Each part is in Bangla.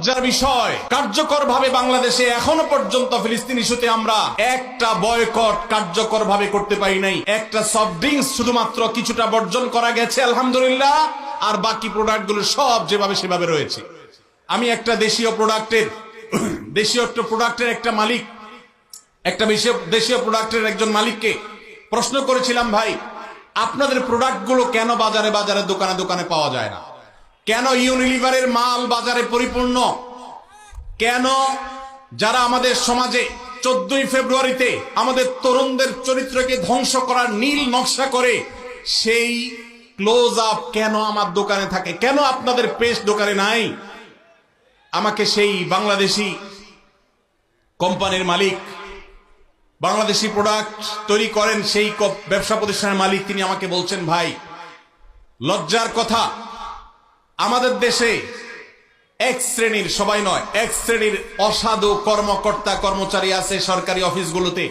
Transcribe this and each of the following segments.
লজ্জার বিষয়, কার্যকরভাবে বাংলাদেশে এখনো পর্যন্ত ফিলিস্তিন ইস্যুতে আমরা একটা বয়কট কার্যকরভাবে করতে পারি নাই। একটা সফট ড্রিঙ্কস শুধুমাত্র কিছুটা বর্জন করা গেছে আলহামদুলিল্লাহ, আর বাকি প্রোডাক্টগুলো সব যেভাবে সেভাবে রয়েছে। আমি একটা দেশীয় প্রোডাক্টের একটা মালিক, দেশীয় প্রোডাক্টের একজন মালিককে প্রশ্ন করেছিলাম, ভাই আপনাদের প্রোডাক্টগুলো কেন বাজারে বাজারে দোকানে দোকানে পাওয়া যায় না? কেন ইউনিলিভারের মাল বাজারে পরিপূর্ণ? কেন যারা আমাদের সমাজে 14ই ফেব্রুয়ারিতে আমাদের তরুণদের চরিত্রকে ধ্বংস করার নীল নকশা করে সেই ক্লোজ আপ কেন আমার দোকানে থাকে? কেন আপনাদের পেস্ট দোকানে নাই? আমাকে সেই বাংলাদেশি কোম্পানির মালিক, বাংলাদেশি প্রোডাক্ট তৈরি করেন সেই ব্যবসা প্রতিষ্ঠানের মালিক, তিনি আমাকে বলছেন, ভাই লজ্জার কথা, আমাদের দেশে এক শ্রেণীর, সবাই নয়, এক শ্রেণীর অসাধু কর্মকর্তা কর্মচারী আছে সরকারি অফিসগুলোতে,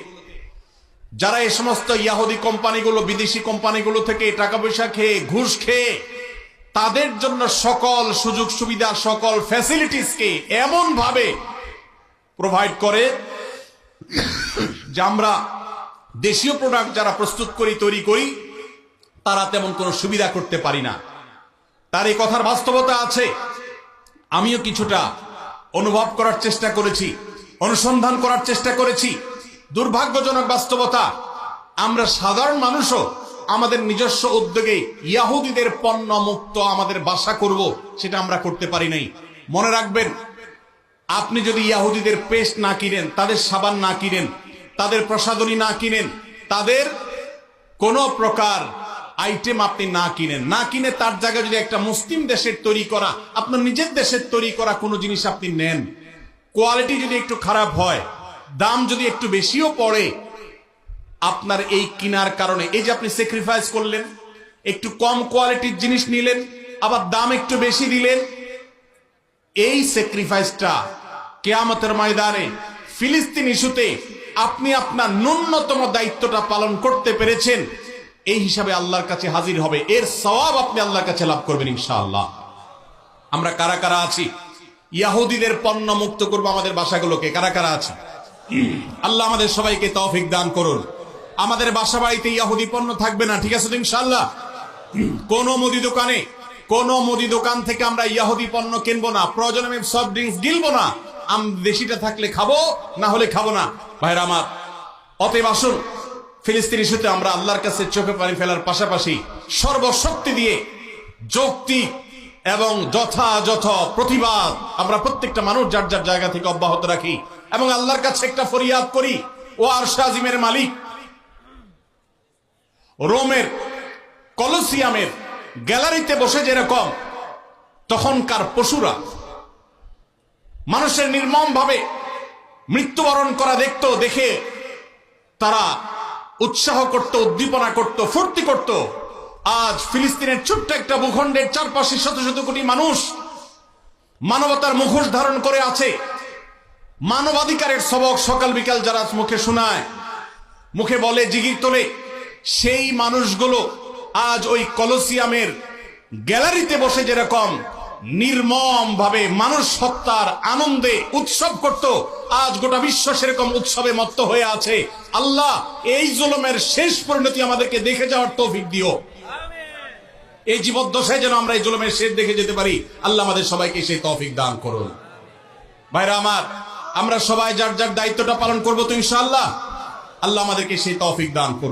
যারা এই সমস্ত ইয়াহুদি কোম্পানিগুলো, বিদেশি কোম্পানিগুলো থেকে টাকা পয়সা খেয়ে, ঘুষ খেয়ে তাদের জন্য সকল সুযোগ সুবিধা, সকল ফ্যাসিলিটিসকে এমন ভাবে প্রোভাইড করে যে আমরা দেশীয় প্রোডাক্ট যারা প্রস্তুত করি, তৈরি করি, তারা তেমন কোনো সুবিধা করতে পারি না। তার এই কথার বাস্তবতা আছে। আমিও কিছুটা অনুভব করার চেষ্টা করেছি, অনুসন্ধান করার চেষ্টা করেছি। দুর্ভাগ্যজনক বাস্তবতা, আমরা সাধারণ মানুষও আমাদের নিজস্ব উদ্যোগে ইয়াহুদিদের পণ্য মুক্ত আমাদের বাসা করব, সেটা আমরা করতে পারি নাই। মনে রাখবেন, আপনি যদি ইয়াহুদিদের পেস্ট না কিনেন, তাদের সাবান না কিনেন, তাদের প্রসাধনী না কিনেন, তাদের কোন প্রকার আইটেম আপনি না কিনে তার জায়গায় যদি একটা মুসলিম দেশের তৈরি করা, আপনার নিজের দেশের তৈরি করা কোনো জিনিস আপনি নেন, কোয়ালিটি যদি একটু খারাপ হয়, দাম যদি একটু বেশিও পড়ে, আপনার এই কিনার কারণে, এই যে আপনি স্যাক্রিফাইস করলেন, একটু কম কোয়ালিটির জিনিস নিলেন, আবার দাম একটু বেশি দিলেন, এই স্যাক্রিফাইসটা কিয়ামতের ময়দানে ফিলিস্তিন ইস্যুতে আপনি আপনার ন্যূনতম দায়িত্বটা পালন করতে পেরেছেন, এই হিসাবে আল্লাহর কাছে হাজির হবে। এর সওয়াব আপনি আল্লাহর কাছে লাভ করবেন ইনশাআল্লাহ। আমরা কারা কারা আছি ইয়াহুদিদের পণ্য মুক্ত করব আমাদের বাসাগুলোকে? কারা কারা আছি? আল্লাহ আমাদের সবাইকে তৌফিক দান করুন। আমাদের বাসা বাড়িতে ইয়াহুদি পণ্য থাকবে না, ঠিক আছে তো ইনশাআল্লাহ? কোন মুদি দোকান থেকে আমরা ইয়াহুদি পণ্য কিনবো না, প্রয়োজনে আমি সফট ড্রিঙ্কস গিলবো না, দেশিটা থাকলে খাবো, না হলে খাবো না। ভাইরা আমার, অতএব আসুন ফিলিস্তিন ইস্যুতে আমরা আল্লাহর কাছে চোখে পানি ফেলার পাশাপাশি সর্বশক্তি দিয়ে যৌক্তিক এবং যথাযথ প্রতিবাদ আমরা প্রত্যেকটা মানুষ যার যার জায়গা থেকে অব্যাহত রাখি এবং আল্লাহর কাছে একটা ফরিয়াদ করি। ও আরশ আজিমের মালিক, রোমের কলোসিয়ামের গ্যালারিতে বসে যেরকম তখনকার পশুরা মানুষের নির্মম ভাবে মৃত্যুবরণ করা দেখতো, দেখে তারা উৎসাহ করত, উদ্দীপনা করত, ফুর্তি করত, আজ ফিলিস্তিনের ছোট্ট একটা ভূখণ্ডের চারপাশে শত শত কোটি মানুষ মানবতার মুখোশ ধারণ করে আছে। মানবাধিকারের সবক সকাল বিকাল যারা মুখে শোনায়, মুখে বলে, জিগির তোলে, সেই মানুষগুলো আজ ওই কলোসিয়ামের গ্যালারিতে বসে যেরকম নির্মম ভাবে মানুষ হত্যার আনন্দে উৎসব করত, আজ গোটা বিশ্ব সেরকম উৎসবে মত্ত হয়ে আছে। আল্লাহ এই জুলুমের শেষ পরিণতি আমাদেরকে দেখে যাওয়ার তৌফিক দিও। এই জীবদ্দশায় যেন আমরা এই জুলুমের শেষ দেখে যেতে পারি। আল্লাহ আমাদের সবাইকে সেই তৌফিক দান করুন। ভাইরা আমার, আমরা সবাই যার যার দায়িত্বটা পালন করবো তো ইনশাআল্লাহ। আল্লাহ আমাদেরকে সেই তৌফিক দান করুন।